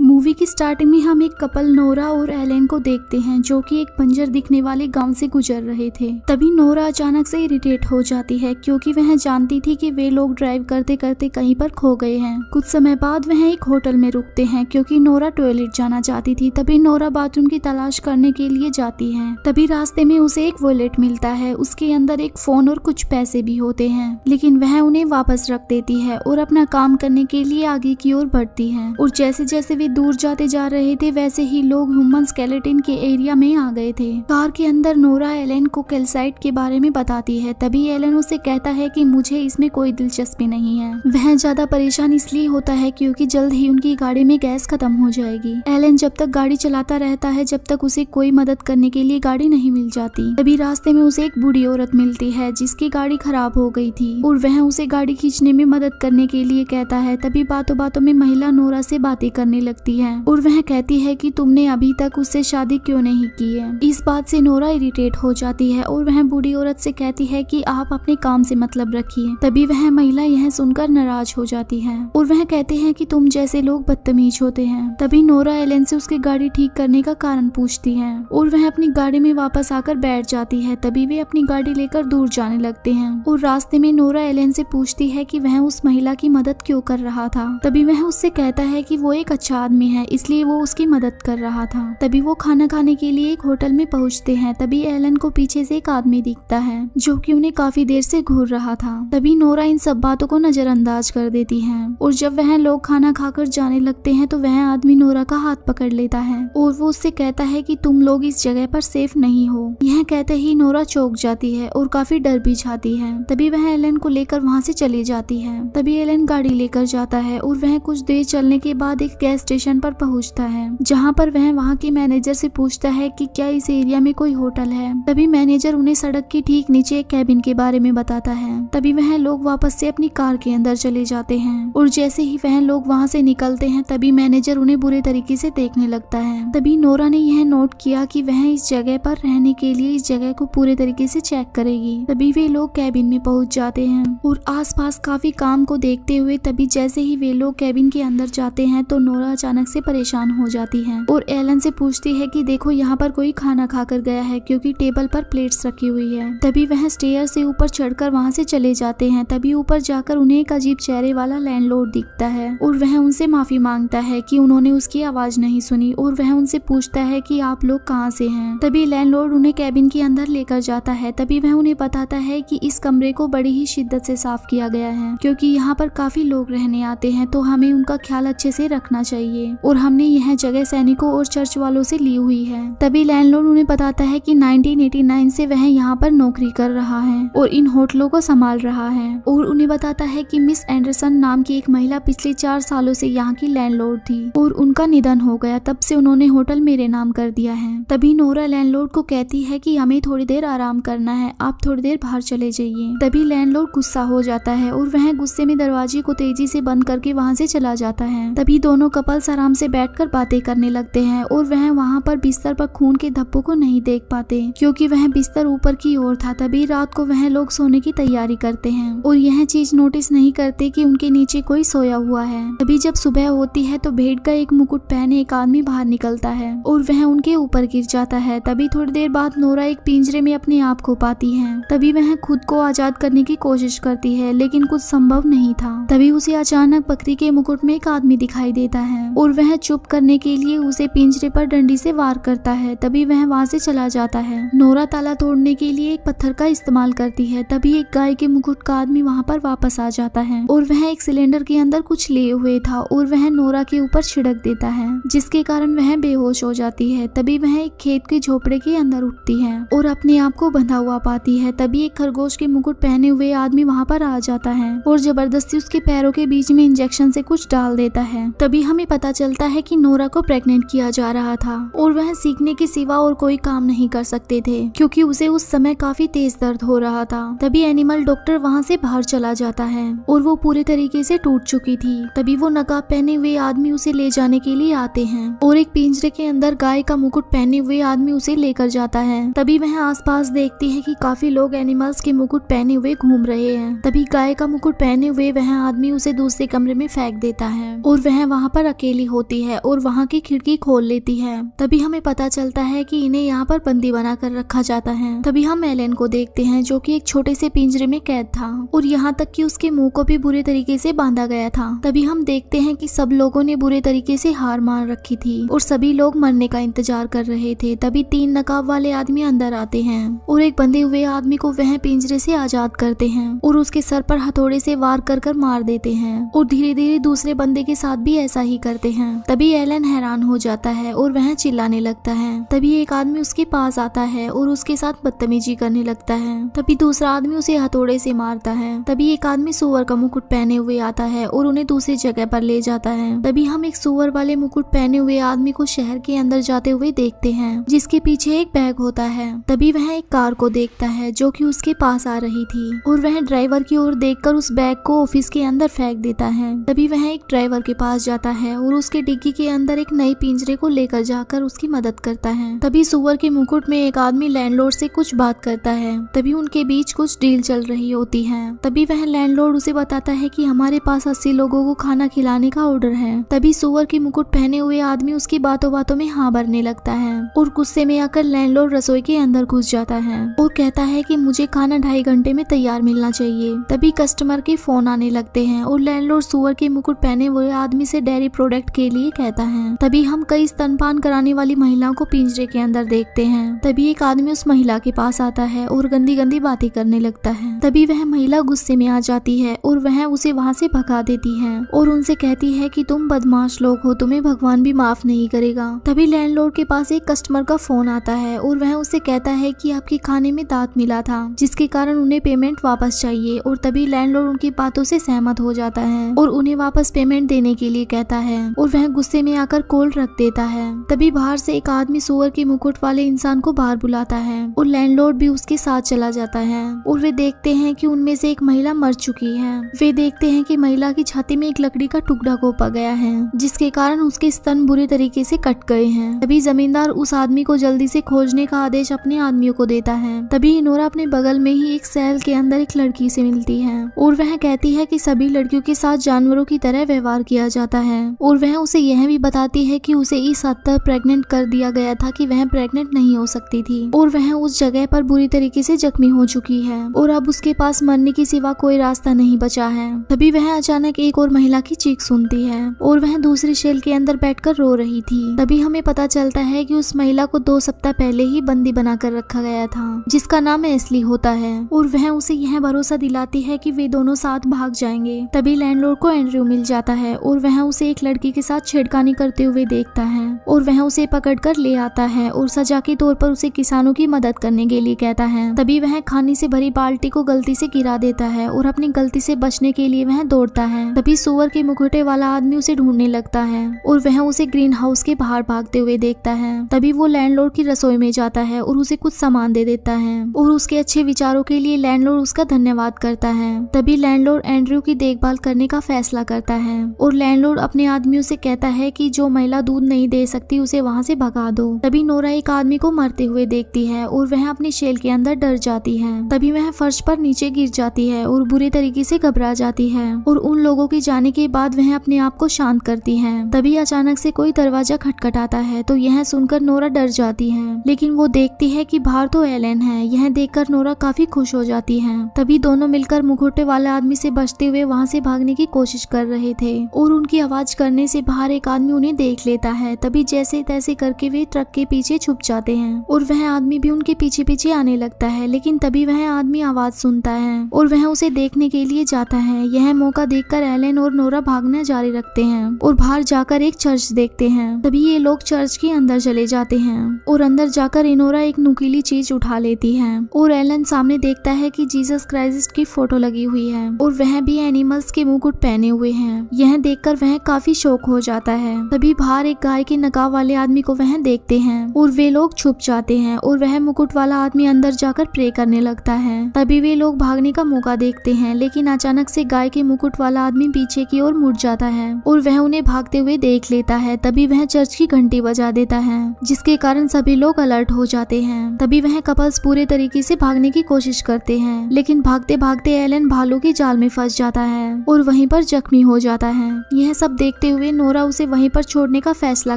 Movie की starting में हम एक कपल नोरा और एलन को देखते हैं जो कि एक बंजर दिखने वाले गांव से गुजर रहे थे। तभी नोरा अचानक से इरिटेट हो जाती है क्योंकि वह जानती थी कि वे लोग ड्राइव करते करते कहीं पर खो गए हैं। कुछ समय बाद वह एक होटल में रुकते हैं क्योंकि नोरा टॉयलेट जाना चाहती थी। तभी नोरा बाथरूम की तलाश करने के लिए जाती है। तभी रास्ते में उसे एक वॉलेट मिलता है, उसके अंदर एक फोन और कुछ पैसे भी होते हैं, लेकिन वह उन्हें वापस रख देती है और अपना काम करने के लिए आगे की ओर बढ़ती है। और जैसे जैसे वे दूर जाते जा रहे थे वैसे ही लोग ह्यूमन स्केलेटन के एरिया में आ गए थे। कार के अंदर नोरा एलन को कैल्साइट के बारे में बताती है। तभी एलन उसे कहता है कि मुझे इसमें कोई दिलचस्पी नहीं है। वह ज्यादा परेशान इसलिए होता है क्योंकि जल्द ही उनकी गाड़ी में गैस खत्म हो जाएगी। एलन जब तक गाड़ी चलाता रहता है जब तक उसे कोई मदद करने के लिए गाड़ी नहीं मिल जाती। तभी रास्ते में उसे एक बूढ़ी औरत मिलती है जिसकी गाड़ी खराब हो गई थी और वह उसे गाड़ी खींचने में मदद करने के लिए कहता है। तभी बातों बातों में महिला नोरा से बातें करने लगती है और वह कहती है कि तुमने अभी तक उससे शादी क्यों नहीं की है। इस बात से नोरा इरिटेट हो जाती है और वह बूढ़ी औरत से कहती है कि आप अपने काम से मतलब रखिए। तभी वह महिला यह सुनकर नाराज हो जाती है और वह कहते हैं कि तुम जैसे लोग बदतमीज होते हैं। तभी नोरा एलन से उसकी गाड़ी ठीक करने का कारण पूछती है और वह अपनी गाड़ी में वापस आकर बैठ जाती है। तभी वे अपनी गाड़ी लेकर दूर जाने लगते हैं और रास्ते में नोरा एलन से पूछती है कि वह उस महिला की मदद क्यों कर रहा था। तभी वह उससे कहता है कि वो एक अच्छा आदमी है इसलिए वो उसकी मदद कर रहा था। तभी वो खाना खाने के लिए एक होटल में पहुंचते हैं। तभी एलन को पीछे से एक आदमी दिखता है जो कि उन्हें काफी देर से घूर रहा था। तभी नोरा इन सब बातों को नजरअंदाज कर देती है और जब वह लोग खाना खाकर जाने लगते हैं तो वह आदमी नोरा का हाथ पकड़ लेता है और वो उससे कहता है कि तुम लोग इस जगह पर सेफ नहीं हो। यह कहते ही नोरा चौंक जाती है और काफी डर भी जाती है। तभी वह एलन को लेकर वहाँ से चली जाती है। तभी एलन गाड़ी लेकर जाता है और वह कुछ देर चलने के बाद एक गैस स्टेशन पर पहुंचता है जहां पर वह वहां के मैनेजर से पूछता है कि क्या इस एरिया में कोई होटल है। तभी मैनेजर उन्हें सड़क के ठीक नीचे एक कैबिन के बारे में बताता है। तभी वह लोग वापस से अपनी कार के अंदर चले जाते हैं और जैसे ही वह लोग वहां से निकलते हैं तभी मैनेजर उन्हें बुरे तरीके से देखने लगता है। तभी नोरा ने यह नोट किया कि वह इस जगह पर रहने के लिए इस जगह को पूरे तरीके से चेक करेगी। तभी वे लोग कैबिन में पहुंच जाते हैं और आसपास काफी काम को देखते हुए तभी जैसे ही वे लोग कैबिन के अंदर जाते हैं तो नोरा अचानक से परेशान हो जाती है और एलन से पूछती है कि देखो यहाँ पर कोई खाना खाकर गया है क्योंकि टेबल पर प्लेट्स रखी हुई है। तभी वह स्टेयर से ऊपर चढ़कर वहाँ से चले जाते हैं। तभी ऊपर जाकर उन्हें एक अजीब चेहरे वाला लैंडलॉर्ड दिखता है और वह उनसे माफी मांगता है कि उन्होंने उसकी आवाज नहीं सुनी और वह उनसे पूछता है कि आप लोग कहाँ से हैं। तभी लैंडलॉर्ड उन्हें कैबिन के अंदर लेकर जाता है। तभी वह उन्हें बताता है कि इस कमरे को बड़ी ही शिद्दत से साफ किया गया है क्योंकि यहाँ पर काफी लोग रहने आते हैं तो हमें उनका ख्याल अच्छे से रखना चाहिए और हमने यह जगह सैनिकों और चर्च वालों से ली हुई है। तभी लैंडलॉर्ड उन्हें बताता है कि 1989 से वह यहाँ पर नौकरी कर रहा है और इन होटलों को संभाल रहा है और उन्हें बताता है कि मिस एंडरसन नाम की एक महिला पिछले 4 सालों से यहाँ की लैंडलॉर्ड थी और उनका निधन हो गया, तब से उन्होंने होटल मेरे नाम कर दिया है। तभी नोरा लैंडलॉर्ड को कहती है कि हमें थोड़ी देर आराम करना है, आप थोड़ी देर बाहर चले जाइए। तभी लैंडलॉर्ड गुस्सा हो जाता है और वह गुस्से में दरवाजे को तेजी से बंद करके वहाँ से चला जाता है। तभी दोनों कपल्स आराम से बैठकर बातें करने लगते हैं और वह वहाँ पर बिस्तर पर खून के धब्बों को नहीं देख पाते क्योंकि वह बिस्तर ऊपर की ओर था। तभी रात को वह लोग सोने की तैयारी करते हैं और यह चीज नोटिस नहीं करते कि उनके नीचे कोई सोया हुआ है। तभी जब सुबह होती है तो भेड़ का एक मुकुट पहने एक आदमी बाहर निकलता है और वह उनके ऊपर गिर जाता है। तभी थोड़ी देर बाद नोरा एक पिंजरे में अपने आप खो पाती है। तभी वह खुद को आजाद करने की कोशिश करती है लेकिन कुछ संभव नहीं था। तभी उसे अचानक बकरी के मुकुट में एक आदमी दिखाई देता है और वह चुप करने के लिए उसे पिंजरे पर डंडी से वार करता है। तभी वह वहां से चला जाता है। नोरा ताला तोड़ने के लिए एक पत्थर का इस्तेमाल करती है। तभी एक गाय के मुकुट का आदमी वहां पर वापस आ जाता है और वह एक सिलेंडर के अंदर कुछ लिए हुए था और वह नोरा के ऊपर छिड़क देता है जिसके कारण वह बेहोश हो जाती है। तभी वह एक खेत के झोपड़े के अंदर उठती है और अपने आप को बंधा हुआ पाती है। तभी एक खरगोश के मुकुट पहने हुए आदमी वहां पर आ जाता है और जबरदस्ती उसके पैरों के बीच में इंजेक्शन से कुछ डाल देता है। तभी हमें पता चलता है कि नोरा को प्रेग्नेंट किया जा रहा था और वह सीखने के सिवा और कोई काम नहीं कर सकते थे क्योंकि उसे उस समय काफी तेज दर्द हो रहा था। तभी एनिमल डॉक्टर वहाँ से बाहर चला जाता है और वो पूरे तरीके से टूट चुकी थी। तभी वो नकाब पहने हुए आदमी उसे ले जाने के लिए आते हैं और एक पिंजरे के अंदर गाय का मुकुट पहने हुए आदमी उसे लेकर जाता है। तभी वह आसपास देखती है कि काफी लोग एनिमल्स के मुकुट पहने हुए घूम रहे हैं। तभी गाय का मुकुट पहने हुए वह आदमी उसे दूसरे कमरे में फेंक देता है और वह वहाँ पर अकेली होती है और वहाँ की खिड़की खोल लेती है। तभी हमें पता चलता है कि इन्हें यहाँ पर बंदी बना कर रखा जाता है। तभी हम एलन को देखते हैं जो कि एक छोटे से पिंजरे में कैद था और यहाँ तक कि उसके मुंह को भी बुरे तरीके से बांधा गया था। तभी हम देखते हैं कि सब लोगों ने बुरे तरीके से हार मान रखी थी और सभी लोग मरने का इंतजार कर रहे थे। तभी 3 नकाब वाले आदमी अंदर आते हैं और एक बंधे हुए आदमी को वह पिंजरे से आजाद करते हैं और उसके सर पर हथौड़े से वार कर मार देते हैं और धीरे धीरे दूसरे बंदे के साथ भी ऐसा ही करते हैं। तभी एलन हैरान हो जाता है और वह चिल्लाने लगता है। तभी एक आदमी उसके पास आता है और उसके साथ बदतमीजी करने लगता है। तभी दूसरा आदमी उसे हथौड़े से मारता है। तभी एक आदमी सूअर का मुकुट पहने हुए आता है और उन्हें दूसरी जगह पर ले जाता है। तभी हम एक सूअर वाले मुकुट पहने हुए आदमी को शहर के अंदर जाते हुए देखते हैं जिसके पीछे एक बैग होता है। तभी वह एक कार को देखता है जो कि उसके पास आ रही थी और वह ड्राइवर की ओर देखकर उस बैग को ऑफिस के अंदर फेंक देता है। तभी वह एक ड्राइवर के पास जाता है और उसके डिग्गी के अंदर एक नई पिंजरे को लेकर जाकर उसकी मदद करता है। तभी सूअर के मुकुट में एक आदमी लैंडलॉर्ड से कुछ बात करता है। तभी उनके बीच कुछ डील चल रही होती है। तभी वह लैंडलॉर्ड उसे बताता है कि हमारे पास 80 लोगों को खाना खिलाने का ऑर्डर है। तभी सूअर के मुकुट पहने हुए आदमी उसकी बातों बातों में हाँ भरने लगता है और गुस्से में आकर लैंडलॉर्ड रसोई के अंदर घुस जाता है और कहता है कि मुझे खाना 2.5 घंटे में तैयार मिलना चाहिए। तभी कस्टमर के फोन आने लगते हैं और लैंडलॉर्ड सूअर के मुकुट पहने हुए आदमी से डेयरी प्रोडक्ट के लिए कहता है। तभी हम कई स्तनपान कराने वाली महिलाओं को पिंजरे के अंदर देखते हैं। तभी एक आदमी उस महिला के पास आता है और गंदी गंदी बातें करने लगता है। तभी वह महिला गुस्से में आ जाती है और वह उसे वहाँ से भगा देती है और उनसे कहती है कि तुम बदमाश लोग हो, तुम्हें भगवान भी माफ नहीं करेगा। तभी लैंडलॉर्ड के पास एक कस्टमर का फोन आता है और वह उसे कहता है कि आपके खाने में दांत मिला था जिसके कारण उन्हें पेमेंट वापस चाहिए। और तभी लैंडलॉर्ड उनकी बातों से सहमत हो जाता है और उन्हें वापस पेमेंट देने के लिए कहता है और वह गुस्से में आकर कॉल रख देता है। तभी बाहर से एक आदमी सूअर के मुकुट वाले इंसान को बाहर बुलाता है और लैंडलॉर्ड भी उसके साथ चला जाता है और वे देखते हैं कि उनमें से एक महिला मर चुकी है। वे देखते हैं कि महिला की छाती में एक लकड़ी का टुकड़ा गोपा गया है जिसके कारण उसके स्तन बुरे तरीके से कट गए हैं। तभी जमींदार उस आदमी को जल्दी से खोजने का आदेश अपने आदमियों को देता है। तभी इनोरा अपने बगल में ही एक सेल के अंदर एक लड़की से मिलती है और वह कहती है कि सभी लड़कियों के साथ जानवरों की तरह व्यवहार किया जाता है और वह उसे यह भी बताती है कि उसे इस हद तक प्रेग्नेंट कर दिया गया था कि वह प्रेग्नेंट नहीं हो सकती थी और वह उस जगह पर बुरी तरीके से जख्मी हो चुकी है और अब उसके पास मरने के सिवा कोई रास्ता नहीं बचा है। तभी वह अचानक एक और महिला की चीख सुनती है और वह दूसरी शेल के अंदर बैठकर रो रही थी। तभी हमें पता चलता है कि उस महिला को 2 सप्ताह पहले ही बंदी बनाकर रखा गया था जिसका नाम एस्ली होता है और वह उसे यह भरोसा दिलाती है कि वे दोनों साथ भाग जाएंगे। तभी लैंडलॉर्ड को एंड्रयू मिल जाता है और वह उसे एक लड़की के साथ छेड़खानी करते हुए देखता है और वह उसे पकड़कर ले आता है और सजा के तौर पर उसे किसानों की मदद करने के लिए कहता है। तभी वह खाने से भरी बाल्टी को गलती से गिरा देता है और अपनी गलती से बचने के लिए वह दौड़ता है। तभी सूअर के मुखौटे वाला आदमी उसे ढूंढने लगता है और वह उसे ग्रीन हाउस के बाहर भागते हुए देखता है। तभी वो लैंडलॉर्ड की रसोई में जाता है और उसे कुछ सामान दे देता है और उसके अच्छे विचारों के लिए लैंडलॉर्ड उसका धन्यवाद करता है। तभी लैंडलॉर्ड एंड्रयू की देखभाल करने का फैसला करता है और लैंडलॉर्ड अपने आदमियों से कहता है कि जो महिला दूध नहीं दे सकती उसे वहाँ से भगा दो। तभी नोरा एक आदमी को मरते हुए देखती है और वह अपनी शेल के अंदर डर जाती है। तभी वह फर्श पर नीचे गिर जाती है और बुरे तरीके से घबरा जाती है और उन लोगों के जाने के बाद वह अपने आप को शांत करती है। तभी अचानक से कोई दरवाजा खटखटाता है तो यह सुनकर नोरा डर जाती है लेकिन वो देखती है कि बाहर तो एलन है। यह देखकर नोरा काफी खुश हो जाती है। तभी दोनों मिलकर मुखौटे वाले आदमी से बचते हुए वहाँ से भागने की कोशिश कर रहे थे और उनकी आवाज करने से बाहर एक आदमी उन्हें देख लेता है। तभी जैसे तैसे करके वे ट्रक के पीछे छुप जाते हैं और वह आदमी भी उनके पीछे पीछे आने लगता है लेकिन तभी वह आदमी आवाज सुनता है और वह उसे देखने के लिए जाता है। यह मौका देखकर एलन और नोरा भागना जारी रखते हैं और बाहर जाकर एक चर्च देखते हैं। तभी ये लोग चर्च के अंदर चले जाते हैं और अंदर जाकर इनोरा एक नुकीली चीज उठा लेती है और एलन सामने देखता है कि जीसस क्राइस्ट की फोटो लगी हुई है और वह भी एनिमल्स के मुकुट पहने हुए हैं। यह देखकर वह काफी शौक हो जाता है। तभी बाहर एक गाय के नकाब वाले आदमी को वह देखते हैं और वे लोग छुप जाते हैं और वह मुकुट वाला आदमी अंदर जाकर प्रे करने लगता है। तभी वे लोग भागने का मौका देखते हैं लेकिन अचानक से गाय के मुकुट वाला आदमी पीछे की ओर मुड़ जाता है और वह उन्हें भागते हुए देख लेता है। तभी वह चर्च की घंटी बजा देता है जिसके कारण सभी लोग अलर्ट हो जाते हैं। तभी वह कपल्स पूरे तरीके से भागने की कोशिश करते हैं लेकिन भागते भागते एलन भालू की जाल में फंस जाता है और वहीं पर जख्मी हो जाता है। यह सब देखते हुए नोरा उसे वहीं पर छोड़ने का फैसला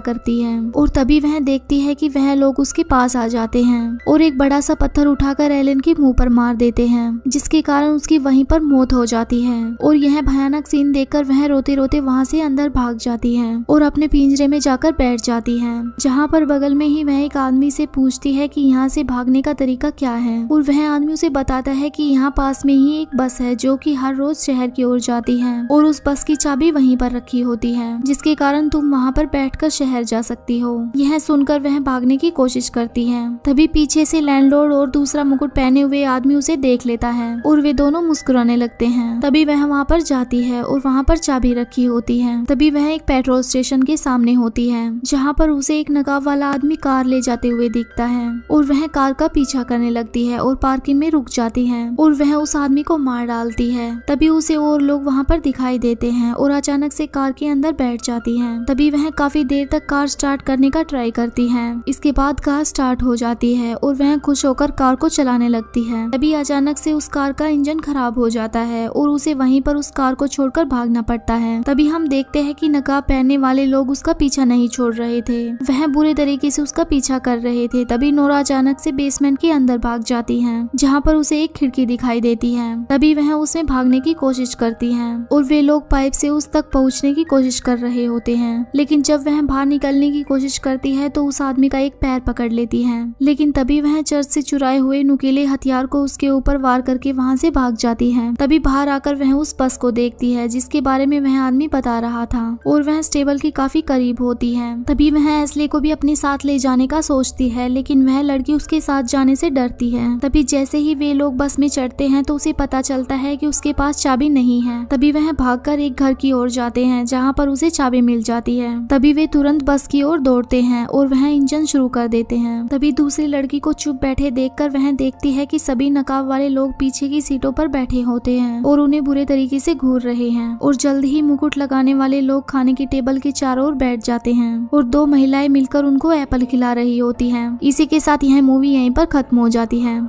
करती है और तभी वह देखती है कि वह लोग उसके पास आ जाते हैं और एक बड़ा सा पत्थर उठाकर एलन के मुंह पर मार देते हैं, जिसके कारण उसकी वहीं पर मौत हो जाती है। और यह भयानक सीन देखकर वह रोते रोते वहां से अंदर भाग जाती है और अपने पिंजरे में जाकर बैठ जाती है, जहाँ पर बगल में ही वह एक आदमी से पूछती है कि यहाँ से भागने का तरीका क्या है। और वह आदमी उसे बताता है कि यहाँ पास में ही एक बस है जो कि हर रोज शहर की ओर जाती है और उस बस की चाबी वहीं पर रखी होती है, जिसके कारण तुम वहाँ पर बैठकर शहर जा सकती हो। यह सुनकर वह भागने की कोशिश करती है। तभी पीछे से लैंडलॉर्ड और दूसरा मुकुट पहने हुए आदमी उसे देख लेता है और वे दोनों मुस्कुराने लगते हैं। तभी वह वहाँ पर जाती है और वहाँ पर चाबी रखी होती है। तभी वह एक पेट्रोल स्टेशन के सामने होती है, जहाँ पर उसे एक नकाब वाला आदमी कार ले जाते हुए दिखता है और वह कार का पीछा करने लगती है और पार्किंग में रुक जाती है और वह उस आदमी को मार डालती है। तभी उसे और लोग वहाँ पर दिखाई देते हैं और अचानक से कार के अंदर बैठ जाती है। तभी वह काफी देर तक कार स्टार्ट करने का ट्राई करती है। इसके बाद कार स्टार्ट हो जाती है और वह खुश होकर कार को चलाने लगती है। तभी अचानक से उस कार का इंजन खराब हो जाता है और उसे वहीं पर उस कार को छोड़कर भागना पड़ता है। तभी हम देखते हैं कि नकाब पहनने वाले लोग उसका पीछा नहीं छोड़ रहे थे, वह बुरे तरीके से उसका पीछा कर रहे थे। तभी नोरा अचानक से बेसमेंट के अंदर भाग जाती है, जहाँ पर उसे एक खिड़की दिखाई देती है। तभी वह उसमें भागने की कोशिश करती है और वे लोग पाइप से उस तक पहुँचने की कोशिश कर रहे होते हैं, लेकिन जब वह बाहर निकलने की कोशिश करती है तो उस आदमी का एक पैर पकड़ लेती है। लेकिन तभी वह चर्च से चुराए हुए नुकीले हथियार को उसके ऊपर वार करके वहां से भाग जाती है। तभी बाहर आकर वह उस बस को देखती है जिसके बारे में वह आदमी बता रहा था और वह स्टेबल के काफी करीब होती है। तभी वह एस्ले को भी अपने साथ ले जाने का सोचती है, लेकिन वह लड़की उसके साथ जाने से डरती है। तभी जैसे ही वे लोग बस में चढ़ते हैं तो उसे पता चलता है कि उसके पास चाबी नहीं है। तभी वह भागकर एक घर की ओर जाते हैं, जहाँ पर उसे चाबी मिल जाती है। तभी वे तुरंत बस की ओर दौड़ते हैं और वह इंजन शुरू कर देते हैं। तभी दूसरी लड़की को चुप बैठे देखकर वह देखती है कि सभी नकाब वाले लोग पीछे की सीटों पर बैठे होते हैं और उन्हें बुरे तरीके से घूर रहे हैं। और जल्द ही मुकुट लगाने वाले लोग खाने की टेबल के चारों ओर बैठ जाते हैं और दो महिलाएं मिलकर उनको एप्पल खिला रही होती हैं। इसी के साथ यह मूवी यहीं पर खत्म हो जाती है।